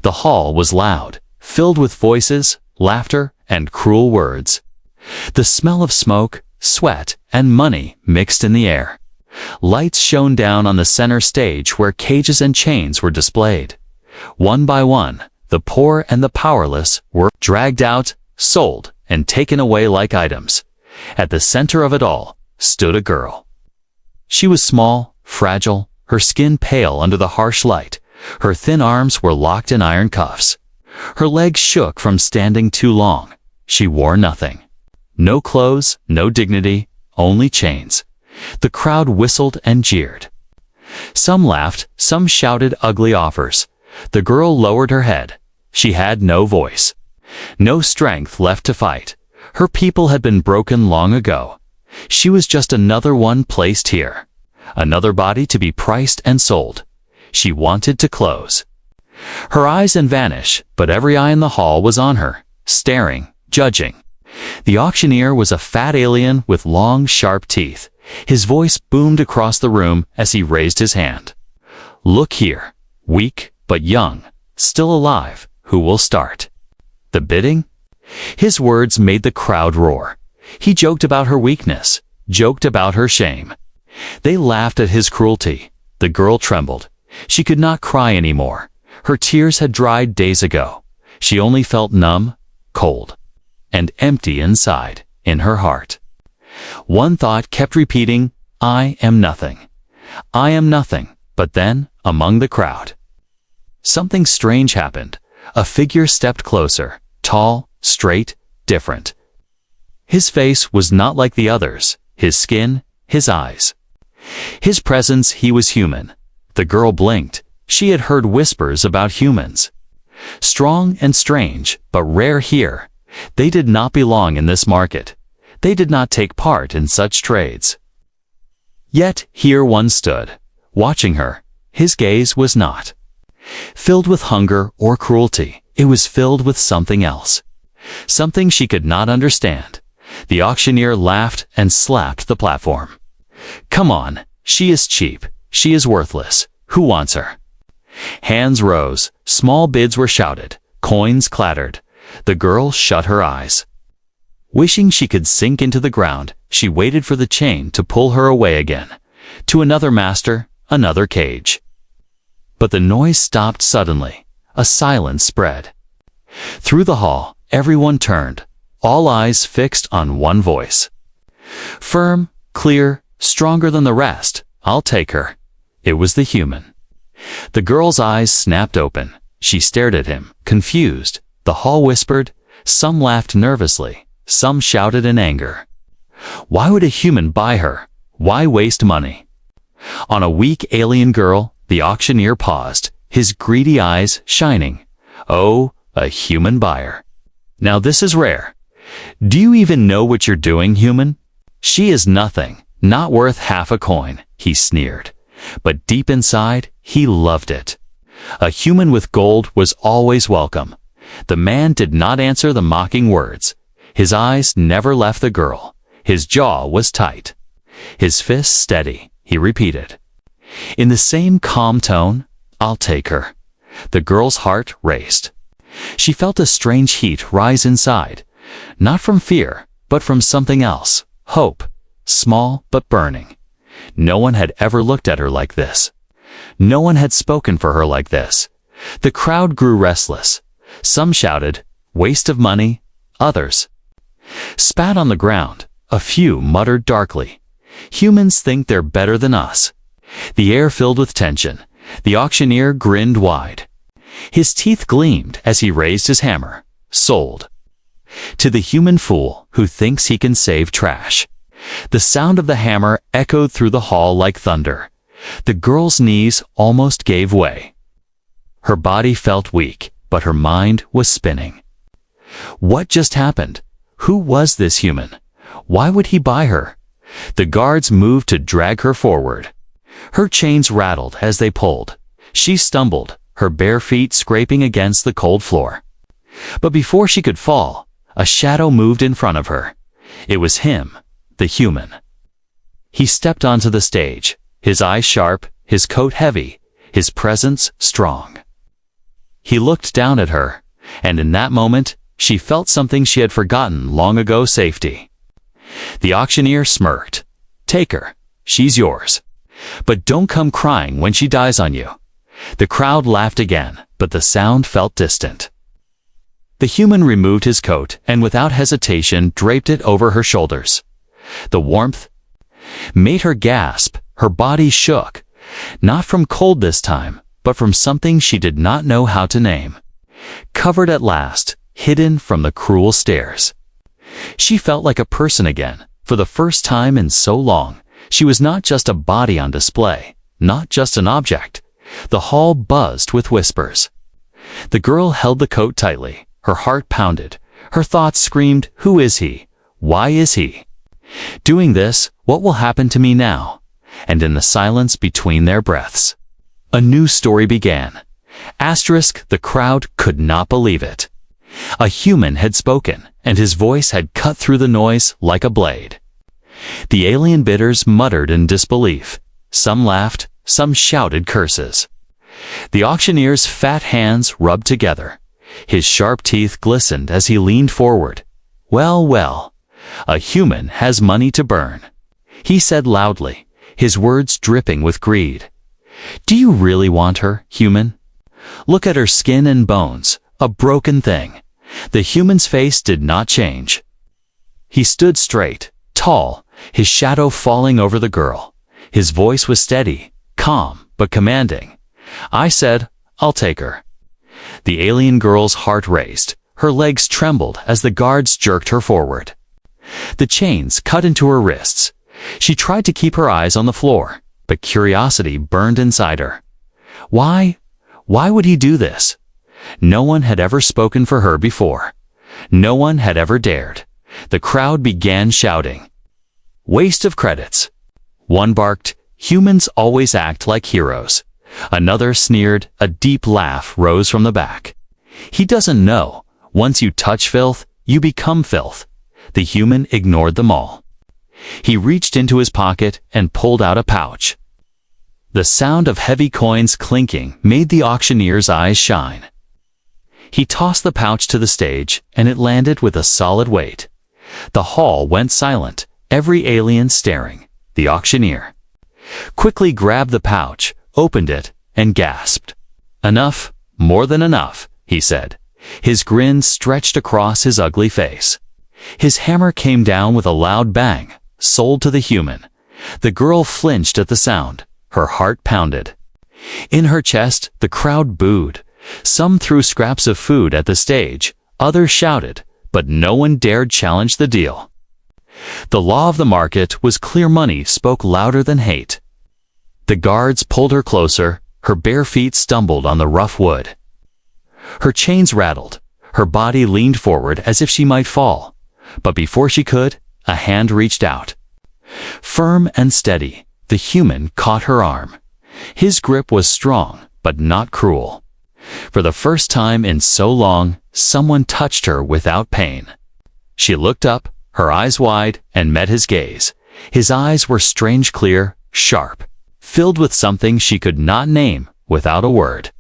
The hall was loud, filled with voices, laughter, and cruel words. The smell of smoke, sweat, and money mixed in the air. Lights shone down on the center stage where cages and chains were displayed. One by one, the poor and the powerless were dragged out, sold, and taken away like items. At the center of it all stood a girl. She was small, fragile, her skin pale under the harsh light. Her thin arms were locked in iron cuffs. Her legs shook from standing too long. She wore nothing. No clothes, no dignity, only chains. The crowd whistled and jeered. Some laughed, some shouted ugly offers. The girl lowered her head. She had no voice. No strength left to fight. Her people had been broken long ago. She was just another one placed here. Another body to be priced and sold. She wanted to close. Her eyes and vanish, but every eye in the hall was on her, staring, judging. The auctioneer was a fat alien with long, sharp teeth. His voice boomed across the room as he raised his hand. Look here, weak but young, still alive, who will start? The bidding? His words made the crowd roar. He joked about her weakness, joked about her shame. They laughed at his cruelty. The girl trembled. She could not cry anymore. Her tears had dried days ago. She only felt numb, cold, and empty inside, in her heart. One thought kept repeating, I am nothing. I am nothing. But then, among the crowd, something strange happened. A figure stepped closer, tall, straight, different. His face was not like the others, his skin, his eyes. His presence, he was human. The girl blinked. She had heard whispers about humans. Strong and strange, but rare here. They did not belong in this market. They did not take part in such trades. Yet here one stood, watching her. His gaze was not filled with hunger or cruelty. It was filled with something else. Something she could not understand. The auctioneer laughed and slapped the platform. Come on, she is cheap. She is worthless. Who wants her? Hands rose. Small bids were shouted. Coins clattered. The girl shut her eyes. Wishing she could sink into the ground, she waited for the chain to pull her away again. To another master, another cage. But the noise stopped suddenly. A silence spread. Through the hall, everyone turned, all eyes fixed on one voice. Firm, clear, stronger than the rest. I'll take her. It was the human. The girl's eyes snapped open. She stared at him, confused. The hall whispered. Some laughed nervously. Some shouted in anger. Why would a human buy her? Why waste money? On a weak alien girl, the auctioneer paused, his greedy eyes shining. Oh, a human buyer. Now this is rare. Do you even know what you're doing, human? She is nothing, not worth half a coin, he sneered. But deep inside, he loved it. A human with gold was always welcome. The man did not answer the mocking words. His eyes never left the girl. His jaw was tight. His fists steady, he repeated. In the same calm tone, I'll take her. The girl's heart raced. She felt a strange heat rise inside, not from fear, but from something else, hope, small but burning. No one had ever looked at her like this. No one had spoken for her like this. The crowd grew restless. Some shouted, waste of money. Others spat on the ground. A few muttered darkly, humans think they're better than us. The air filled with tension. The auctioneer grinned wide. His teeth gleamed as he raised his hammer. Sold. To the human fool who thinks he can save trash. The sound of the hammer echoed through the hall like thunder. The girl's knees almost gave way. Her body felt weak, but her mind was spinning. What just happened? Who was this human? Why would he buy her? The guards moved to drag her forward. Her chains rattled as they pulled. She stumbled, her bare feet scraping against the cold floor. But before she could fall, a shadow moved in front of her. It was him, the human. He stepped onto the stage, his eyes sharp, his coat heavy, his presence strong. He looked down at her, and in that moment, she felt something she had forgotten long ago: safety. The auctioneer smirked. "Take her. She's yours. But don't come crying when she dies on you." The crowd laughed again, but the sound felt distant. The human removed his coat and without hesitation draped it over her shoulders. The warmth made her gasp. Her body shook, not from cold this time, but from something she did not know how to name. Covered at last, hidden from the cruel stares. She felt like a person again. For the first time in so long, she was not just a body on display, not just an object. The hall buzzed with whispers. The girl held the coat tightly. Her heart pounded. Her thoughts screamed, "Who is he? Why is he doing this? What will happen to me now?" And in the silence between their breaths, a new story began. The crowd could not believe it. A human had spoken, and his voice had cut through the noise like a blade. The alien bidders muttered in disbelief. Some laughed, some shouted curses. The auctioneer's fat hands rubbed together. His sharp teeth glistened as he leaned forward. "Well, well, a human has money to burn," he said loudly, his words dripping with greed. "Do you really want her, human? Look at her skin and bones, a broken thing." The human's face did not change. He stood straight, tall, his shadow falling over the girl. His voice was steady, calm, but commanding. "I said, I'll take her." The alien girl's heart raced. Her legs trembled as the guards jerked her forward. The chains cut into her wrists. She tried to keep her eyes on the floor, but curiosity burned inside her. Why would he do this? No one had ever spoken for her before. No one had ever dared. The crowd began shouting. "Waste of credits." One barked, "Humans always act like heroes." Another sneered. A deep laugh rose from the back. "He doesn't know. Once you touch filth, you become filth." The human ignored them all. He reached into his pocket and pulled out a pouch. The sound of heavy coins clinking made the auctioneer's eyes shine. He tossed the pouch to the stage, and it landed with a solid weight. The hall went silent, every alien staring. The auctioneer quickly grabbed the pouch, opened it, and gasped. "Enough, more than enough," he said. His grin stretched across his ugly face. His hammer came down with a loud bang. "Sold to the human." The girl flinched at the sound. Her heart pounded. In her chest, the crowd booed. Some threw scraps of food at the stage, others shouted, but no one dared challenge the deal. The law of the market was clear. Money spoke louder than hate. The guards pulled her closer. Her bare feet stumbled on the rough wood. Her chains rattled. Her body leaned forward as if she might fall. But before she could, a hand reached out. Firm and steady, the human caught her arm. His grip was strong, but not cruel. For the first time in so long, someone touched her without pain. She looked up, her eyes wide, and met his gaze. His eyes were strange, clear, sharp, filled with something she could not name without a word.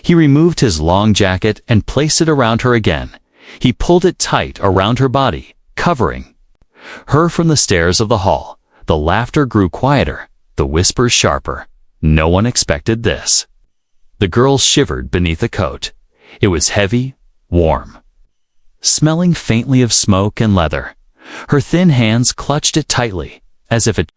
He removed his long jacket and placed it around her again. He pulled it tight around her body, covering her from the stares of the hall. The laughter grew quieter, the whispers sharper. No one expected this. The girl shivered beneath the coat. It was heavy, warm, smelling faintly of smoke and leather. Her thin hands clutched it tightly, as if it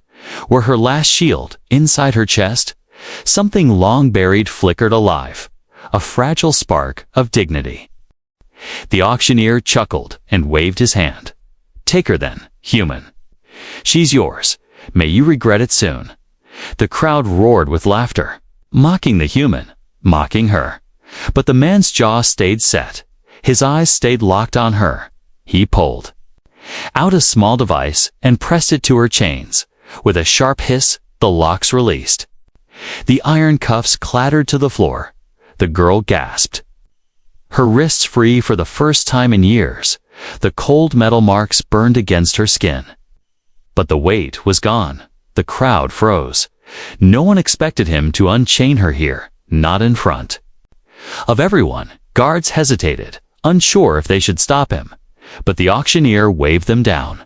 were her last shield. Inside her chest, something long buried flickered alive, a fragile spark of dignity. The auctioneer chuckled and waved his hand. "Take her then, human. She's yours. May you regret it soon." The crowd roared with laughter, mocking the human, mocking her. But the man's jaw stayed set. His eyes stayed locked on her. He pulled out a small device and pressed it to her chains. With a sharp hiss, the locks released. The iron cuffs clattered to the floor. The girl gasped. Her wrists free for the first time in years. The cold metal marks burned against her skin. But the weight was gone. The crowd froze. No one expected him to unchain her here, not in front. Of everyone, guards hesitated, unsure if they should stop him, but the auctioneer waved them down.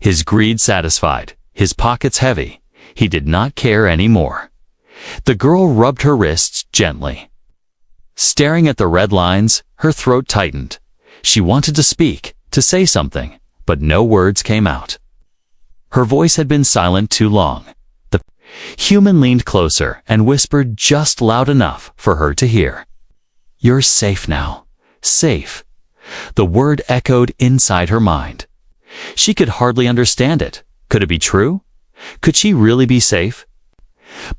His greed satisfied, his pockets heavy, he did not care any more. The girl rubbed her wrists gently. Staring at the red lines, her throat tightened. She wanted to speak, to say something, but no words came out. Her voice had been silent too long. The human leaned closer and whispered just loud enough for her to hear. "You're safe now. Safe." The word echoed inside her mind. She could hardly understand it. Could it be true? Could she really be safe?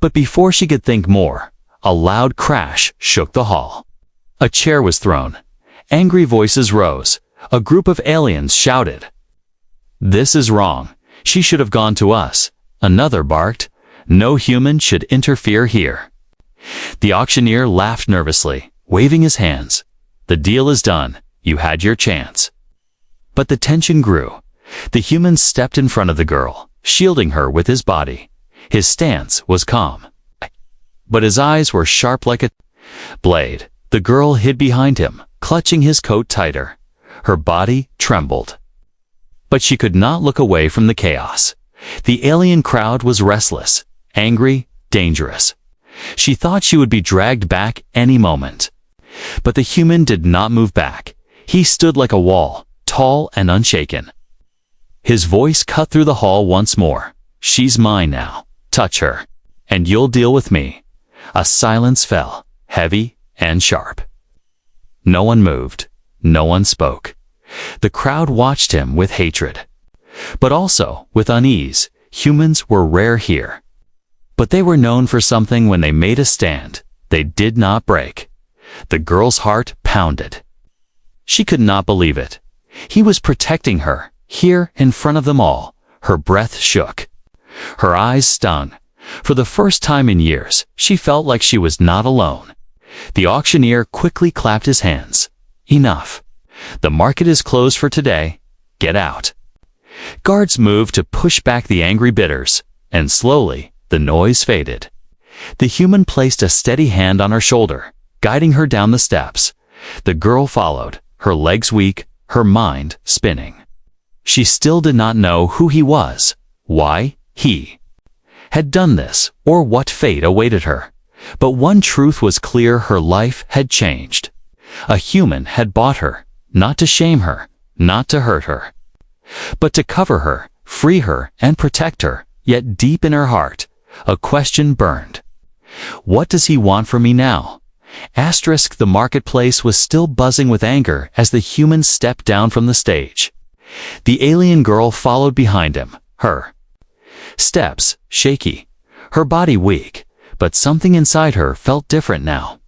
But before she could think more, a loud crash shook the hall. A chair was thrown. Angry voices rose. A group of aliens shouted. "This is wrong. She should have gone to us." Another barked. "No human should interfere here." The auctioneer laughed nervously, waving his hands. "The deal is done. You had your chance." But the tension grew. The human stepped in front of the girl, shielding her with his body. His stance was calm, but his eyes were sharp like a blade. The girl hid behind him, clutching his coat tighter. Her body trembled. But she could not look away from the chaos. The alien crowd was restless, angry, dangerous. She thought she would be dragged back any moment. But the human did not move back. He stood like a wall, tall and unshaken. His voice cut through the hall once more. "She's mine now. Touch her, and you'll deal with me." A silence fell, heavy and sharp. No one moved. No one spoke. The crowd watched him with hatred, but also with unease. Humans were rare here. But they were known for something. When they made a stand, they did not break. The girl's heart pounded. She could not believe it. He was protecting her, here in front of them all. Her breath shook. Her eyes stung. For the first time in years, she felt like she was not alone. The auctioneer quickly clapped his hands. "Enough. The market is closed for today. Get out." Guards moved to push back the angry bidders, and slowly the noise faded. The human placed a steady hand on her shoulder, guiding her down the steps. The girl followed, her legs weak, her mind spinning. She still did not know who he was, why he had done this, or what fate awaited her. But one truth was clear: her life had changed. A human had bought her, not to shame her, not to hurt her, but to cover her, free her, and protect her. Yet deep in her heart, a question burned. What does he want from me now? The marketplace was still buzzing with anger as the human stepped down from the stage. The alien girl followed behind him, her steps shaky, her body weak, but something inside her felt different now.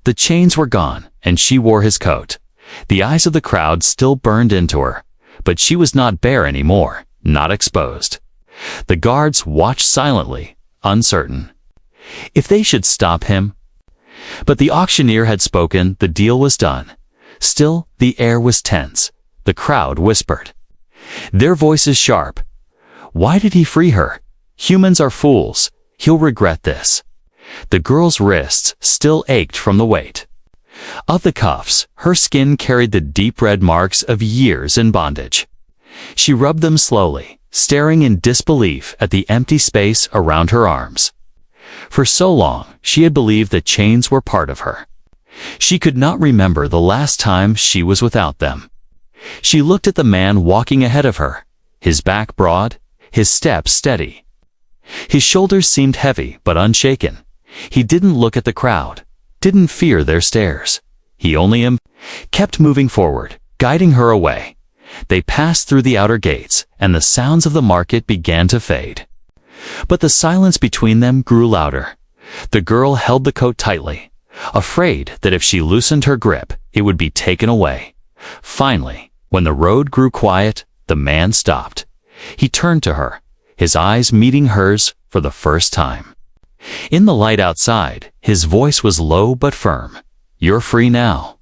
The chains were gone, and she wore his coat. The eyes of the crowd still burned into her, but she was not bare anymore, not exposed. The guards watched silently, uncertain if they should stop him. But the auctioneer had spoken. The deal was done. Still, the air was tense. The crowd whispered, their voices sharp. Why did he free her? Humans are fools. He'll regret this. The girl's wrists still ached from the weight of the cuffs. Her skin carried the deep red marks of years in bondage. She rubbed them slowly, staring in disbelief at the empty space around her arms. For so long, she had believed that chains were part of her. She could not remember the last time she was without them. She looked at the man walking ahead of her, his back broad, his step steady. His shoulders seemed heavy but unshaken. He didn't look at the crowd, didn't fear their stares. He only kept moving forward, guiding her away. They passed through the outer gates, and the sounds of the market began to fade. But the silence between them grew louder. The girl held the coat tightly, afraid that if she loosened her grip, it would be taken away. Finally, when the road grew quiet, the man stopped. He turned to her, his eyes meeting hers for the first time. In the light outside, his voice was low but firm. "You're free now."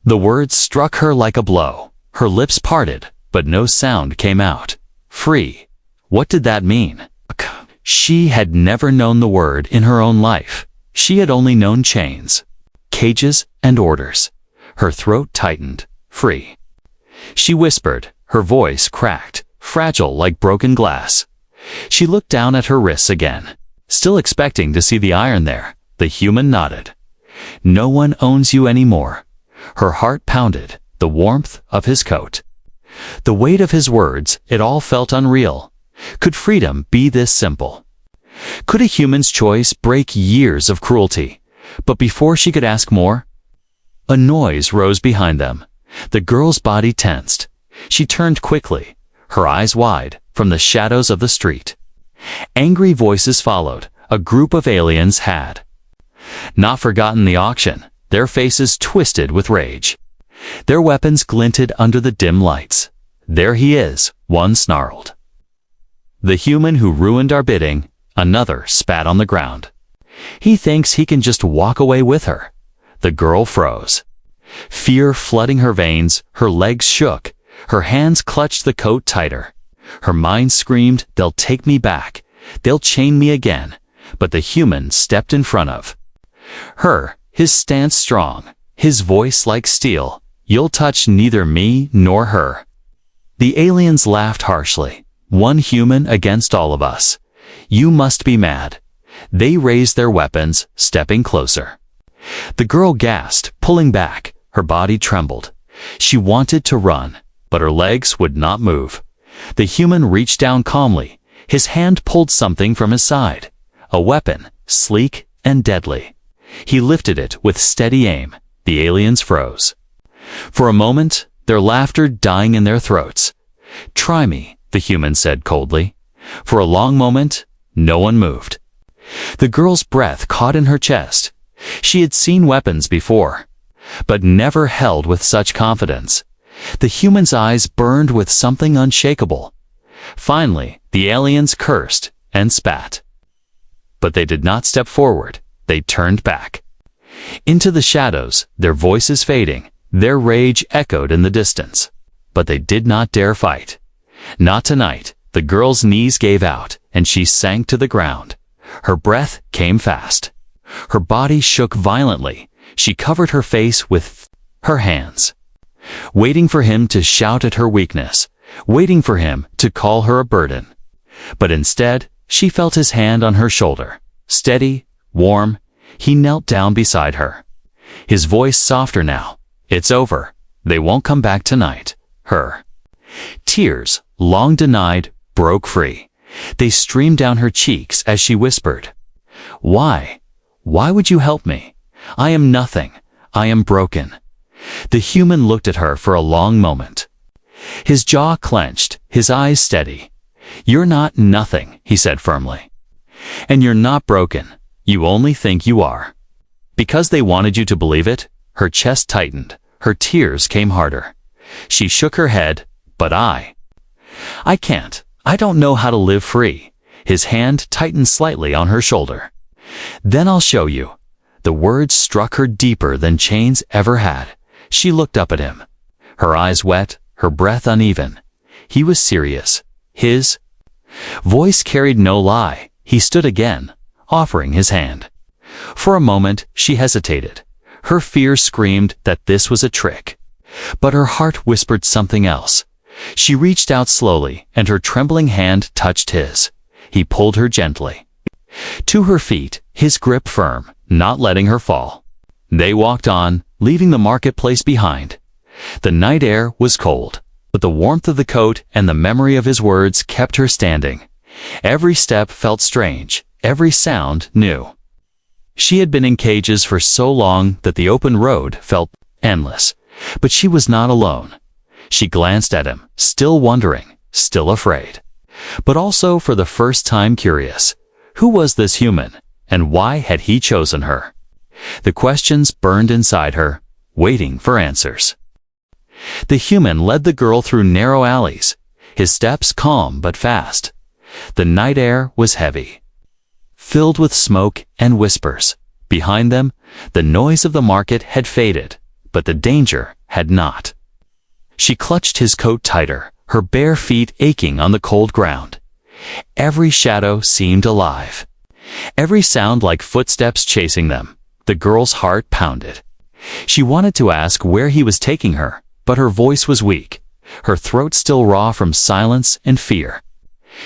The words struck her like a blow. Her lips parted, but no sound came out. Free. What did that mean? She had never known the word in her own life. She had only known chains. cages and orders. Her throat tightened, free. She whispered, her voice cracked, fragile like broken glass. She looked down at her wrists again, still expecting to see the iron there. The human nodded. No one owns you anymore. Her heart pounded, the warmth of his coat. The weight of his words, it all felt unreal. Could freedom be this simple? Could a human's choice break years of cruelty? But before she could ask more, a noise rose behind them. The girl's body tensed. She turned quickly, her eyes wide, from the shadows of the street. Angry voices followed. A group of aliens had not forgotten the auction, their faces twisted with rage. Their weapons glinted under the dim lights. There he is, one snarled. The human who ruined our bidding, another spat on the ground. He thinks he can just walk away with her. The girl froze. Fear flooding her veins, her legs shook, her hands clutched the coat tighter. Her mind screamed, they'll take me back, they'll chain me again. But the human stepped in front of her, his stance strong, his voice like steel. You'll touch neither me nor her. The aliens laughed harshly. One human against all of us. You must be mad. They raised their weapons, stepping closer. The girl gasped, pulling back. Her body trembled. She wanted to run, but her legs would not move. The human reached down calmly. His hand pulled something from his side. A weapon, sleek and deadly. He lifted it with steady aim. The aliens froze. For a moment, their laughter dying in their throats. Try me, the human said coldly. For a long moment, no one moved. The girl's breath caught in her chest. She had seen weapons before, but never held with such confidence. The human's eyes burned with something unshakable. Finally, the aliens cursed and spat. But they did not step forward. They turned back. Into the shadows, their voices fading, their rage echoed in the distance. But they did not dare fight. Not tonight. The girl's knees gave out, and she sank to the ground. Her breath came fast. Her body shook violently. She covered her face with her hands, waiting for him to shout at her weakness, waiting for him to call her a burden. But instead, she felt his hand on her shoulder. Steady, warm, he knelt down beside her. His voice softer now. It's over. They won't come back tonight. Her tears, long denied, broke free. They streamed down her cheeks as she whispered, Why? Why would you help me? I am nothing. I am broken. The human looked at her for a long moment. His jaw clenched, his eyes steady. You're not nothing, he said firmly. And you're not broken. You only think you are. Because they wanted you to believe it, her chest tightened. Her tears came harder. She shook her head, but I can't. I don't know how to live free. His hand tightened slightly on her shoulder. Then I'll show you. The words struck her deeper than chains ever had. She looked up at him, her eyes wet, her breath uneven. He was serious. His voice carried no lie. He stood again, offering his hand. For a moment, she hesitated. Her fear screamed that this was a trick. But her heart whispered something else. She reached out slowly, and her trembling hand touched his. He pulled her gently to her feet, his grip firm, not letting her fall. They walked on, leaving the marketplace behind. The night air was cold, but the warmth of the coat and the memory of his words kept her standing. Every step felt strange, every sound new. She had been in cages for so long that the open road felt endless, but she was not alone. She glanced at him, still wondering, still afraid, but also for the first time curious. Who was this human, and why had he chosen her? The questions burned inside her, waiting for answers. The human led the girl through narrow alleys, his steps calm but fast. The night air was heavy, filled with smoke and whispers. Behind them, the noise of the market had faded, but the danger had not. She clutched his coat tighter, her bare feet aching on the cold ground. Every shadow seemed alive, every sound like footsteps chasing them. The girl's heart pounded. She wanted to ask where he was taking her, but her voice was weak, her throat still raw from silence and fear.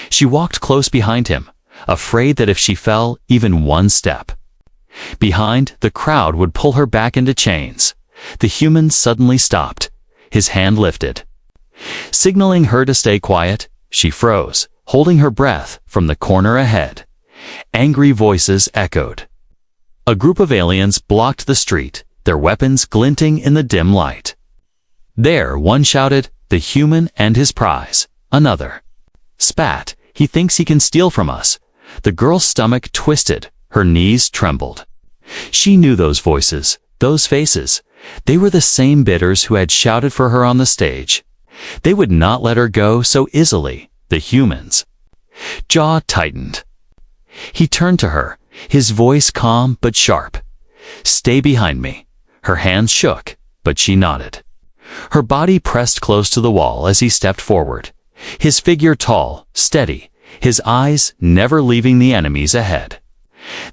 She walked close behind him, afraid that if she fell even one step behind, the crowd would pull her back into chains. The human suddenly stopped, his hand lifted. Signaling her to stay quiet, she froze, holding her breath from the corner ahead. Angry voices echoed. A group of aliens blocked the street, their weapons glinting in the dim light. There, one shouted, "The human and his prize." Another spat, "He thinks he can steal from us." The girl's stomach twisted, her knees trembled. She knew those voices, those faces. They were the same bidders who had shouted for her on the stage. They would not let her go so easily, the humans. Jaw tightened. He turned to her, his voice calm but sharp. "Stay behind me." Her hands shook, but she nodded. Her body pressed close to the wall as he stepped forward. His figure tall, steady, his eyes never leaving the enemies ahead.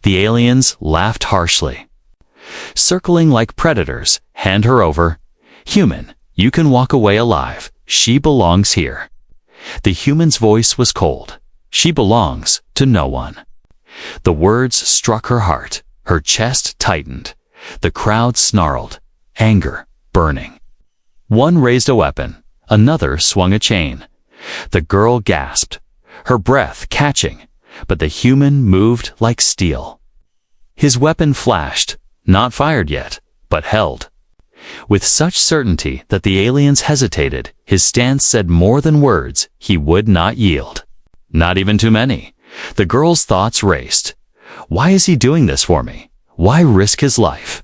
The aliens laughed harshly. Circling like predators, "Hand her over. Human, you can walk away alive. She belongs here." The human's voice was cold. "She belongs to no one." The words struck her heart. Her chest tightened. The crowd snarled, anger burning. One raised a weapon. Another swung a chain. The girl gasped, her breath catching, but the human moved like steel. His weapon flashed, not fired yet, but held. With such certainty that the aliens hesitated, his stance said more than words. He would not yield. Not even too many. The girl's thoughts raced. Why is he doing this for me? Why risk his life?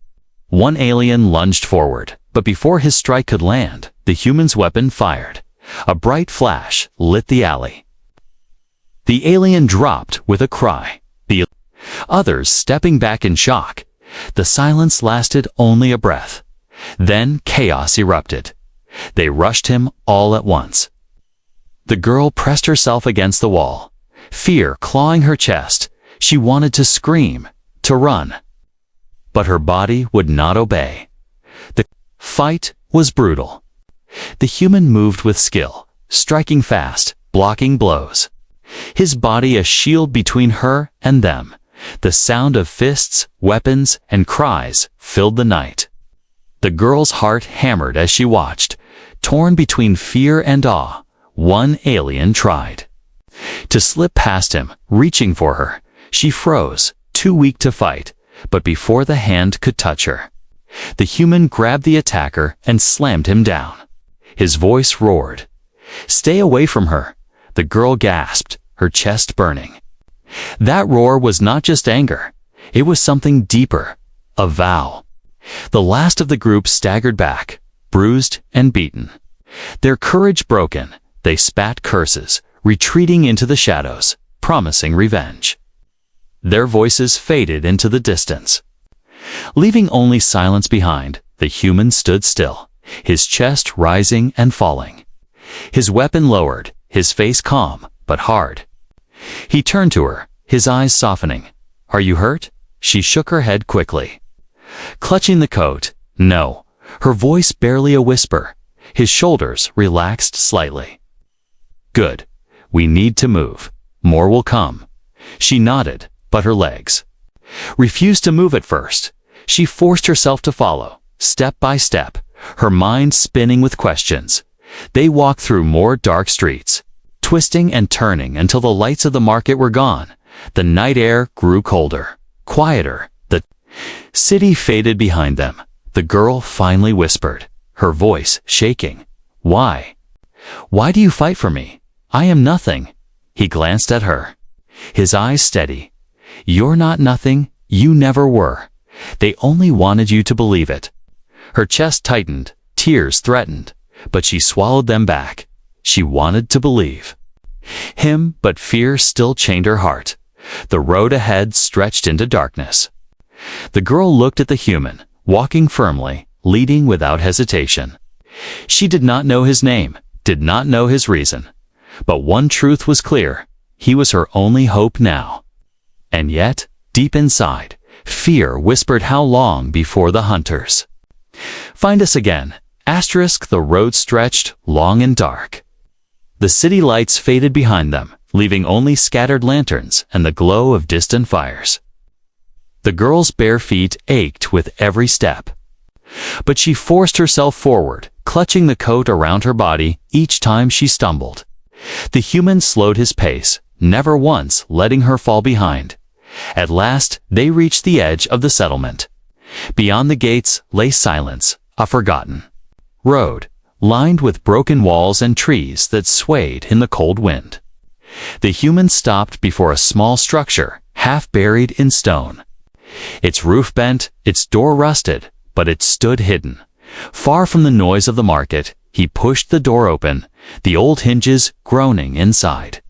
One alien lunged forward, but before his strike could land, the human's weapon fired. A bright flash lit the alley. The alien dropped with a cry, the others stepping back in shock. The silence lasted only a breath. Then chaos erupted. They rushed him all at once. The girl pressed herself against the wall, fear clawing her chest. She wanted to scream, to run, but her body would not obey. The fight was brutal. The human moved with skill, striking fast, blocking blows. His body a shield between her and them. The sound of fists, weapons, and cries filled the night. The girl's heart hammered as she watched, torn between fear and awe. One alien tried to slip past him, reaching for her. She froze, too weak to fight, but before the hand could touch her, the human grabbed the attacker and slammed him down. His voice roared, "Stay away from her." The girl gasped, her chest burning. That roar was not just anger. It was something deeper, a vow. The last of the group staggered back, bruised and beaten. Their courage broken, they spat curses, retreating into the shadows, promising revenge. Their voices faded into the distance. Leaving only silence behind, the human stood still, his chest rising and falling. His weapon lowered, his face calm, but hard. He turned to her, his eyes softening. "Are you hurt?" She shook her head quickly. Clutching the coat, "No." Her voice barely a whisper. His shoulders relaxed slightly. "Good. We need to move. More will come." She nodded, but her legs refused to move at first. She forced herself to follow, step by step, her mind spinning with questions. They walked through more dark streets, twisting and turning until the lights of the market were gone. The night air grew colder, quieter. The city faded behind them. The girl finally whispered, her voice shaking, "Why? Why do you fight for me? I am nothing." He glanced at her, his eyes steady. "You're not nothing. You never were. They only wanted you to believe it." Her chest tightened, tears threatened, but she swallowed them back. She wanted to believe him, but fear still chained her heart. The road ahead stretched into darkness. The girl looked at the human, walking firmly, leading without hesitation. She did not know his name, did not know his reason. But one truth was clear. He was her only hope now. And yet, deep inside, Fear whispered how long before the hunters. Find us again. The road stretched long and dark. The city lights faded behind them, leaving only scattered lanterns and the glow of distant fires. The girl's bare feet ached with every step. But she forced herself forward, clutching the coat around her body each time she stumbled. The human slowed his pace, never once letting her fall behind. At last, they reached the edge of the settlement. Beyond the gates lay silence, a forgotten road, lined with broken walls and trees that swayed in the cold wind. The human stopped before a small structure, half buried in stone. Its roof bent, its door rusted, but it stood hidden. Far from the noise of the market, he pushed the door open, the old hinges groaning inside.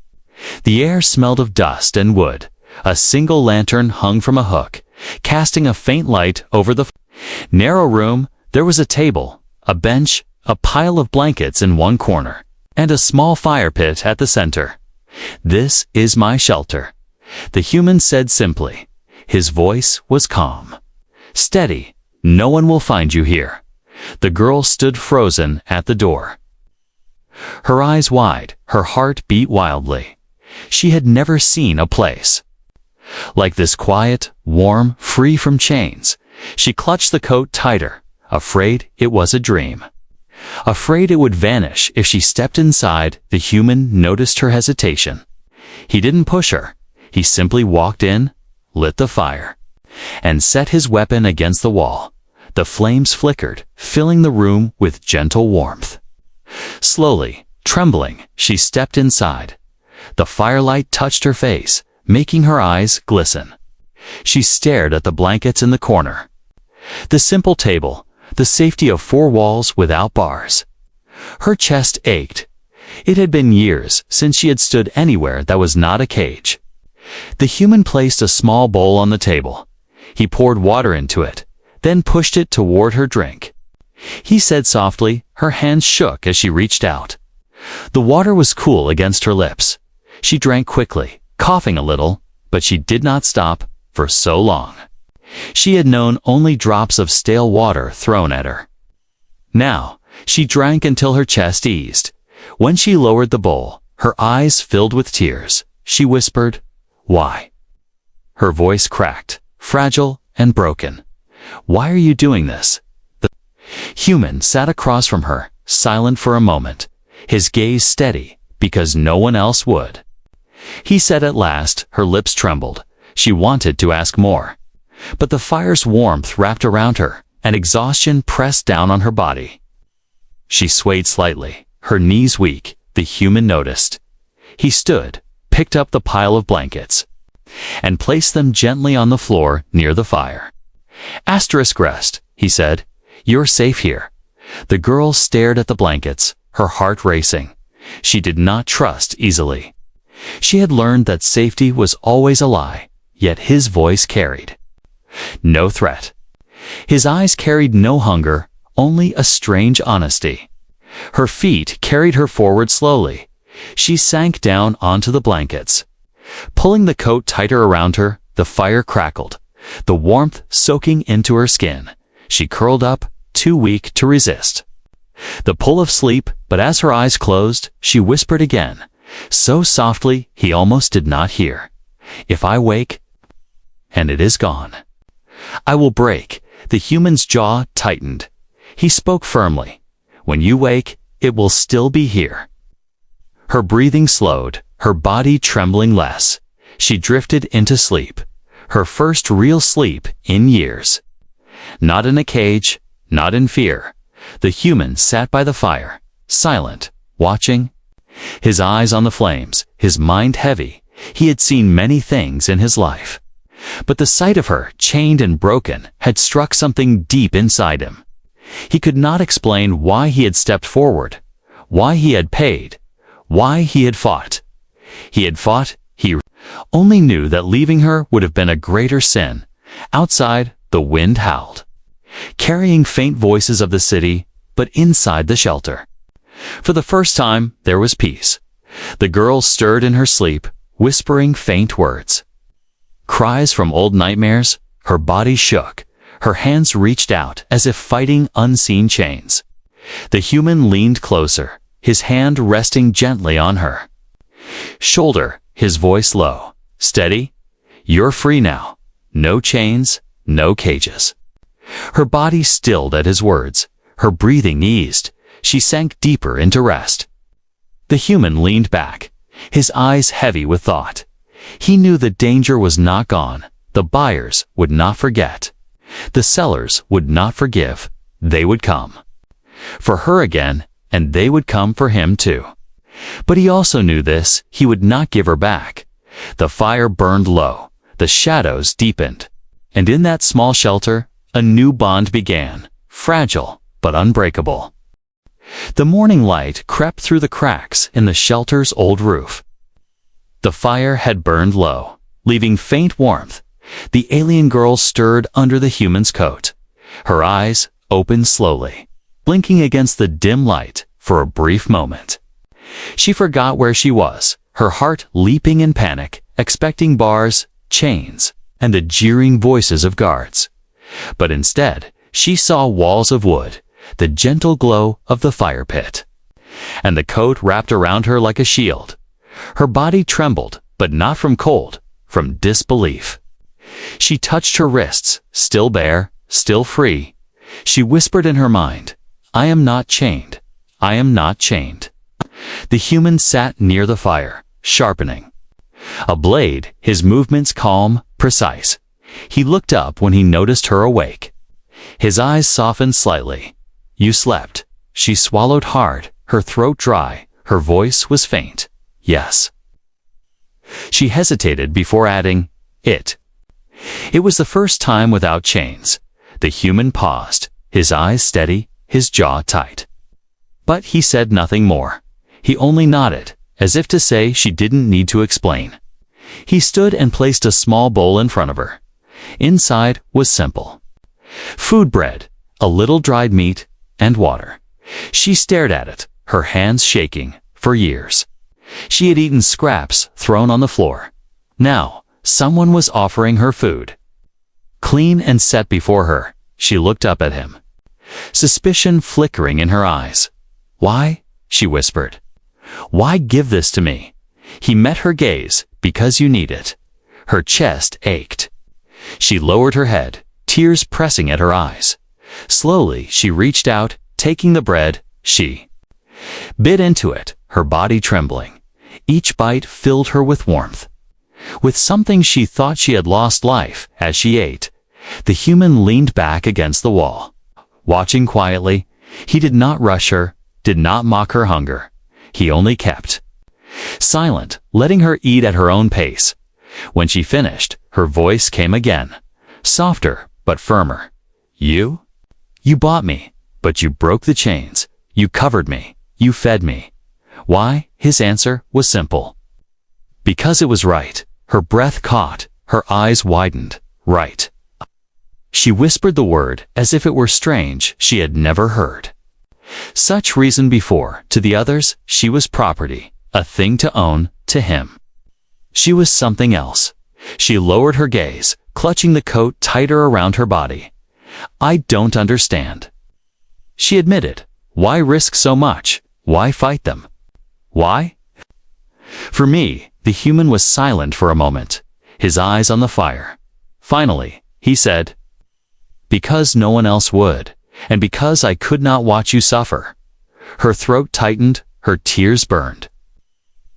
The air smelled of dust and wood. A single lantern hung from a hook, casting a faint light over the narrow room. There was a table, a bench, a pile of blankets in one corner, and a small fire pit at the center. "This is my shelter," the human said simply. His voice was calm. "Steady, no one will find you here." The girl stood frozen at the door. Her eyes wide, her heart beat wildly. She had never seen a place like this, quiet, warm, free from chains. She clutched the coat tighter, afraid it was a dream. Afraid it would vanish if she stepped inside. The human noticed her hesitation. He didn't push her. He simply walked in, lit the fire, and set his weapon against the wall. The flames flickered, filling the room with gentle warmth. Slowly, trembling, she stepped inside. The firelight touched her face, making her eyes glisten. She stared at the blankets in the corner. The simple table, the safety of four walls without bars. Her chest ached. It had been years since she had stood anywhere that was not a cage. The human placed a small bowl on the table. He poured water into it, then pushed it toward her drink. He said softly, her hands shook as she reached out. The water was cool against her lips. She drank quickly, coughing a little, but she did not stop for so long. She had known only drops of stale water thrown at her. Now, she drank until her chest eased. When she lowered the bowl, her eyes filled with tears. She whispered, "Why?" Her voice cracked, fragile and broken. "Why are you doing this?" The human sat across from her, silent for a moment, his gaze steady, because no one else would. He said at last, her lips trembled. She wanted to ask more. But the fire's warmth wrapped around her, and exhaustion pressed down on her body. She swayed slightly, her knees weak. The human noticed. He stood, picked up the pile of blankets, and placed them gently on the floor near the fire. "Rest," he said. "You're safe here." The girl stared at the blankets, her heart racing. She did not trust easily. She had learned that safety was always a lie, yet his voice carried no threat. His eyes carried no hunger, only a strange honesty. Her feet carried her forward slowly. She sank down onto the blankets. Pulling the coat tighter around her, the fire crackled, the warmth soaking into her skin. She curled up, too weak to resist the pull of sleep, but as her eyes closed, she whispered again, so softly he almost did not hear, "If I wake, and it is gone, I will break." The human's jaw tightened. He spoke firmly. "When you wake, it will still be here." Her breathing slowed, her body trembling less. She drifted into sleep, her first real sleep in years. Not in a cage, not in fear. The human sat by the fire, silent, watching, his eyes on the flames, his mind heavy. He had seen many things in his life, but the sight of her, chained and broken, had struck something deep inside him. He could not explain why he had stepped forward, why he had paid, why he had fought. He only knew that leaving her would have been a greater sin. Outside, the wind howled, carrying faint voices of the city, but inside the shelter, for the first time, there was peace. The girl stirred in her sleep, whispering faint words. Cries from old nightmares. Her body shook. Her hands reached out as if fighting unseen chains. The human leaned closer, his hand resting gently on her shoulder, his voice low. Steady? You're free now. No chains, no cages. Her body stilled at his words. Her breathing eased. She sank deeper into rest. The human leaned back, his eyes heavy with thought. He knew the danger was not gone. The buyers would not forget. The sellers would not forgive. They would come for her again, and they would come for him too. But he also knew this: he would not give her back. The fire burned low, the shadows deepened, and in that small shelter, a new bond began, fragile but unbreakable. The morning light crept through the cracks in the shelter's old roof. The fire had burned low, leaving faint warmth. The alien girl stirred under the human's coat. Her eyes opened slowly, blinking against the dim light for a brief moment. She forgot where she was, her heart leaping in panic, expecting bars, chains, and the jeering voices of guards. But instead, she saw walls of wood, the gentle glow of the fire pit, and the coat wrapped around her like a shield. Her body trembled, but not from cold, from disbelief. She touched her wrists, still bare, still free. She whispered in her mind, "I am not chained. I am not chained." The human sat near the fire, sharpening a blade, his movements calm, precise. He looked up when he noticed her awake. His eyes softened slightly. "You slept." She swallowed hard, her throat dry, her voice was faint. "Yes." She hesitated before adding, "It." It was the first time without chains. The human paused, his eyes steady, his jaw tight. But he said nothing more. He only nodded, as if to say she didn't need to explain. He stood and placed a small bowl in front of her. Inside was simple: food, bread, a little dried meat, and water. She stared at it, her hands shaking. For years, she had eaten scraps thrown on the floor. Now, someone was offering her food. Clean and set before her, she looked up at him, suspicion flickering in her eyes. "Why?" she whispered. "Why give this to me?" He met her gaze. "Because you need it." Her chest ached. She lowered her head, tears pressing at her eyes. Slowly, she reached out, taking the bread. She bit into it, her body trembling. Each bite filled her with warmth, with something she thought she had lost life as she ate. The human leaned back against the wall, watching quietly. He did not rush her, did not mock her hunger. He only kept silent, letting her eat at her own pace. When she finished, her voice came again, softer but firmer. You bought me, but you broke the chains. You covered me. You fed me." Why? His answer was simple. Because it was right. Her breath caught, her eyes widened. Right. She whispered the word as if it were strange she had never heard such reason before. To the others, she was property, a thing to own. To him, she was something else. She lowered her gaze, clutching the coat tighter around her body. "I don't understand," she admitted. "Why risk so much? Why fight them? Why?" For me, the human was silent for a moment, his eyes on the fire. Finally, he said, "Because no one else would, and because I could not watch you suffer." Her throat tightened, her tears burned.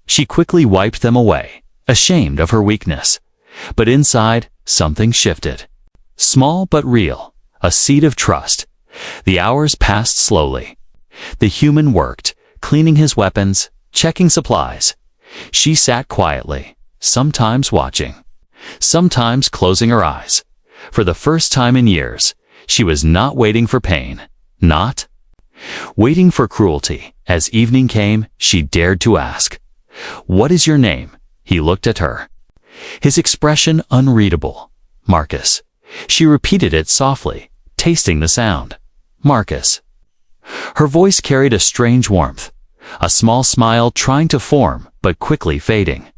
She quickly wiped them away, ashamed of her weakness. But inside, something shifted. Small but real, a seed of trust. The hours passed slowly. The human worked, cleaning his weapons, checking supplies. She sat quietly, sometimes watching, sometimes closing her eyes. For the first time in years, she was not waiting for pain, not waiting for cruelty. As evening came, she dared to ask, "What is your name?" He looked at her, his expression unreadable. "Marcus." She repeated it softly, tasting the sound. "Marcus." Her voice carried a strange warmth, a small smile trying to form, but quickly fading.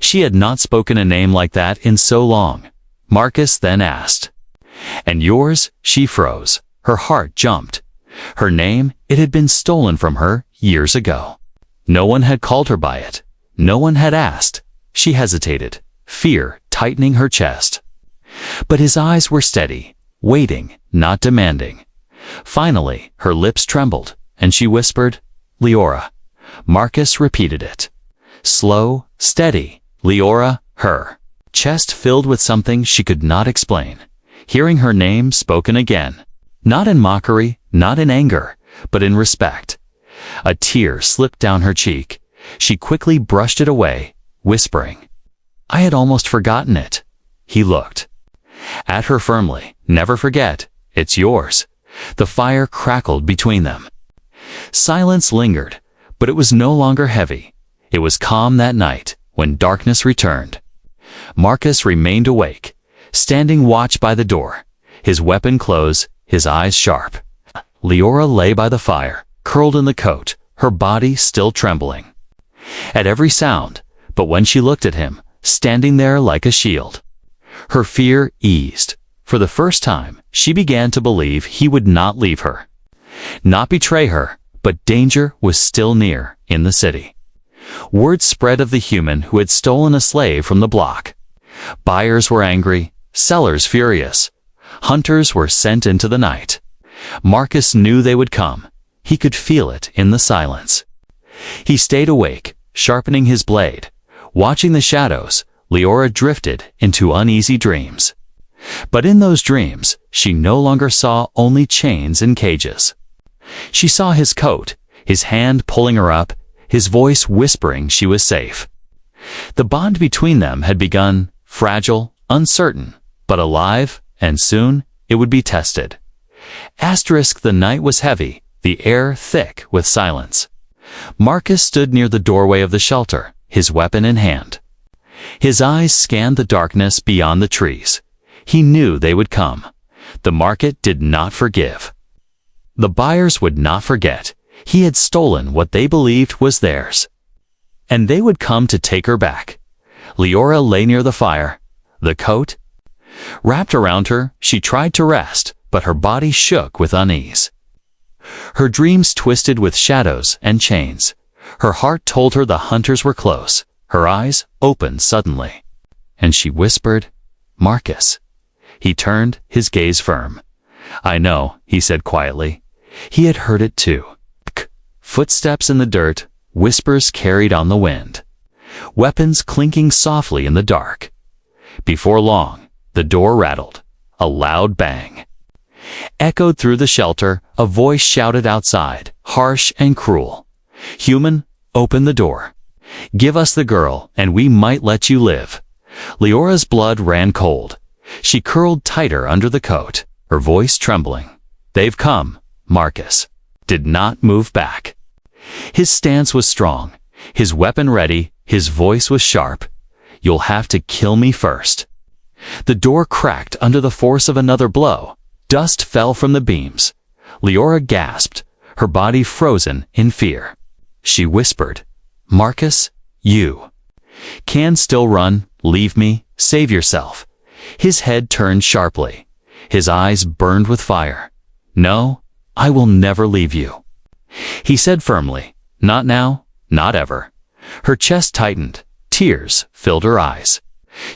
She had not spoken a name like that in so long. Marcus then asked, And yours? She froze. Her heart jumped. Her name, it had been stolen from her years ago. No one had called her by it. No one had asked. She hesitated, fear tightening her chest. But his eyes were steady, waiting, not demanding. Finally, her lips trembled, and she whispered, Leora. Marcus repeated it. Slow, steady, Leora, her. Chest filled with something she could not explain. Hearing her name spoken again. Not in mockery, not in anger, but in respect. A tear slipped down her cheek. She quickly brushed it away, whispering, I had almost forgotten it. He looked at her firmly. Never forget, it's yours. The fire crackled between them. Silence lingered, but it was no longer heavy. It was calm that night, when darkness returned. Marcus remained awake, standing watch by the door, his weapon close, his eyes sharp. Leora lay by the fire, curled in the coat, her body still trembling. At every sound, but when she looked at him, standing there like a shield, her fear eased. For the first time, she began to believe he would not leave her. Not betray her, but danger was still near in the city. Word spread of the human who had stolen a slave from the block. Buyers were angry, sellers furious. Hunters were sent into the night. Marcus knew they would come. He could feel it in the silence. He stayed awake, sharpening his blade. Watching the shadows, Leora drifted into uneasy dreams. But in those dreams, she no longer saw only chains and cages. She saw his coat, his hand pulling her up, his voice whispering she was safe. The bond between them had begun, fragile, uncertain, but alive, and soon it would be tested. The night was heavy, the air thick with silence. Marcus stood near the doorway of the shelter, his weapon in hand. His eyes scanned the darkness beyond the trees. He knew they would come. The market did not forgive. The buyers would not forget. He had stolen what they believed was theirs. And they would come to take her back. Leora lay near the fire. The coat wrapped around her, she tried to rest, but her body shook with unease. Her dreams twisted with shadows and chains. Her heart told her the hunters were close. Her eyes opened suddenly. And she whispered, Marcus. He turned, his gaze firm. I know, he said quietly. He had heard it too. Footsteps in the dirt, whispers carried on the wind. Weapons clinking softly in the dark. Before long, the door rattled. A loud bang echoed through the shelter. A voice shouted outside, harsh and cruel. Human, open the door. Give us the girl, and we might let you live. Leora's blood ran cold. She curled tighter under the coat, her voice trembling. They've come. Marcus did not move back. His stance was strong, his weapon ready, his voice was sharp. You'll have to kill me first. The door cracked under the force of another blow. Dust fell from the beams. Leora gasped, her body frozen in fear. She whispered, Marcus, you can still run. Leave me, save yourself. His head turned sharply. His eyes burned with fire. No, I will never leave you. He said firmly, not now, not ever. Her chest tightened. Tears filled her eyes.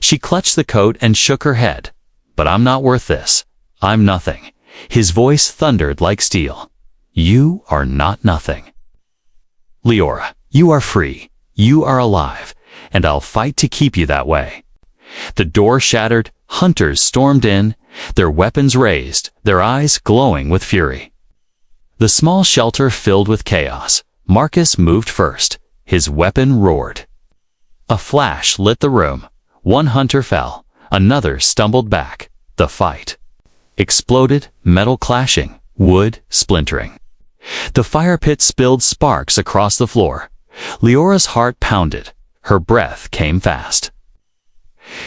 She clutched the coat and shook her head. But I'm not worth this. I'm nothing. His voice thundered like steel. You are not nothing. Leora, you are free. You are alive. And I'll fight to keep you that way. The door shattered. Hunters stormed in, their weapons raised, their eyes glowing with fury. The small shelter filled with chaos. Marcus moved first. His weapon roared. A flash lit the room. One hunter fell. Another stumbled back. The fight exploded, metal clashing, wood splintering. The fire pit spilled sparks across the floor. Leora's heart pounded. Her breath came fast.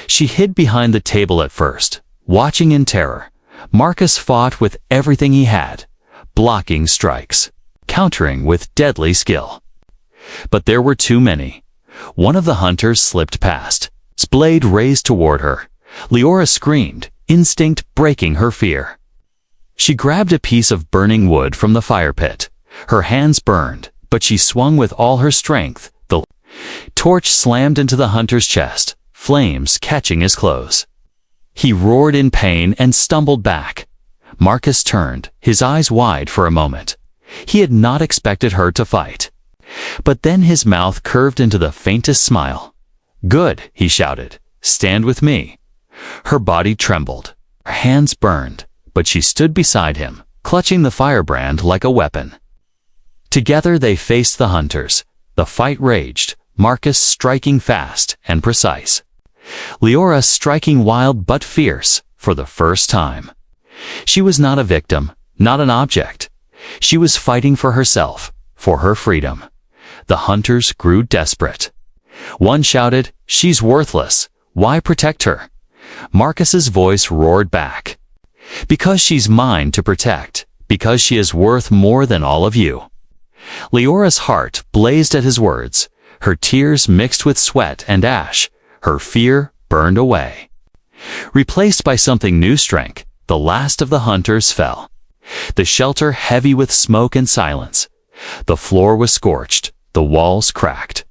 She hid behind the table at first, watching in terror. Marcus fought with everything he had, blocking strikes, countering with deadly skill. But there were too many. One of the hunters slipped past, his blade raised toward her. Leora screamed, instinct breaking her fear. She grabbed a piece of burning wood from the fire pit. Her hands burned, but she swung with all her strength. The torch slammed into the hunter's chest, flames catching his clothes. He roared in pain and stumbled back. Marcus turned, his eyes wide for a moment. He had not expected her to fight. But then his mouth curved into the faintest smile. "Good," he shouted. "Stand with me." Her body trembled. Her hands burned, but she stood beside him, clutching the firebrand like a weapon. Together they faced the hunters. The fight raged, Marcus striking fast and precise. Leora striking wild but fierce for the first time. She was not a victim, not an object. She was fighting for herself, for her freedom. The hunters grew desperate. One shouted, "She's worthless. Why protect her?" Marcus's voice roared back. "Because she's mine to protect, because she is worth more than all of you." Leora's heart blazed at his words. Her tears mixed with sweat and ash. Her fear burned away. Replaced by something new strength, the last of the hunters fell. The shelter heavy with smoke and silence. The floor was scorched, the walls cracked.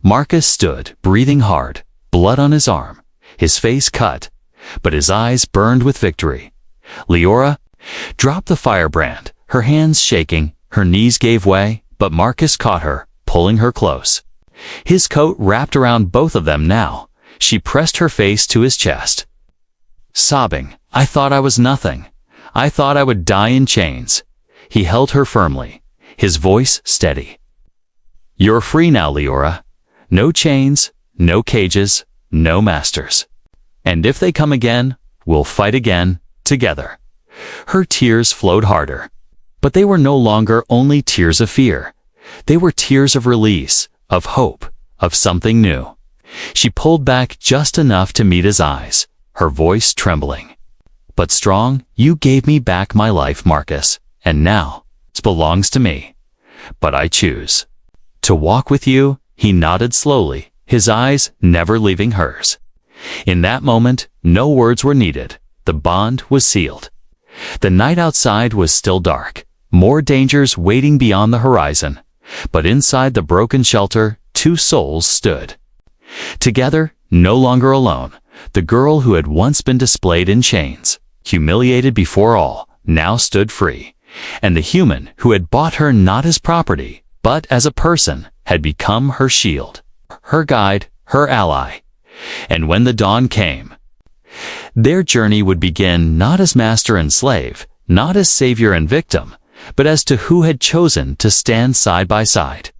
Marcus stood, breathing hard, blood on his arm, his face cut, but his eyes burned with victory. Leora dropped the firebrand, her hands shaking, her knees gave way, but Marcus caught her, pulling her close. His coat wrapped around both of them now. She pressed her face to his chest. Sobbing, "I thought I was nothing. I thought I would die in chains." He held her firmly, his voice steady. "You're free now, Leora. No chains, no cages, no masters. And if they come again, we'll fight again, together." Her tears flowed harder. But they were no longer only tears of fear. They were tears of release, of hope, of something new. She pulled back just enough to meet his eyes, her voice trembling. "But strong, you gave me back my life, Marcus, and now it belongs to me. But I choose to walk with you." He nodded slowly, his eyes never leaving hers. In that moment, no words were needed. The bond was sealed. The night outside was still dark, more dangers waiting beyond the horizon. But inside the broken shelter, two souls stood. Together, no longer alone, the girl who had once been displayed in chains, humiliated before all, now stood free. And the human who had bought her not as property, but as a person, had become her shield, her guide, her ally. And when the dawn came, their journey would begin not as master and slave, not as savior and victim, but as to who had chosen to stand side by side.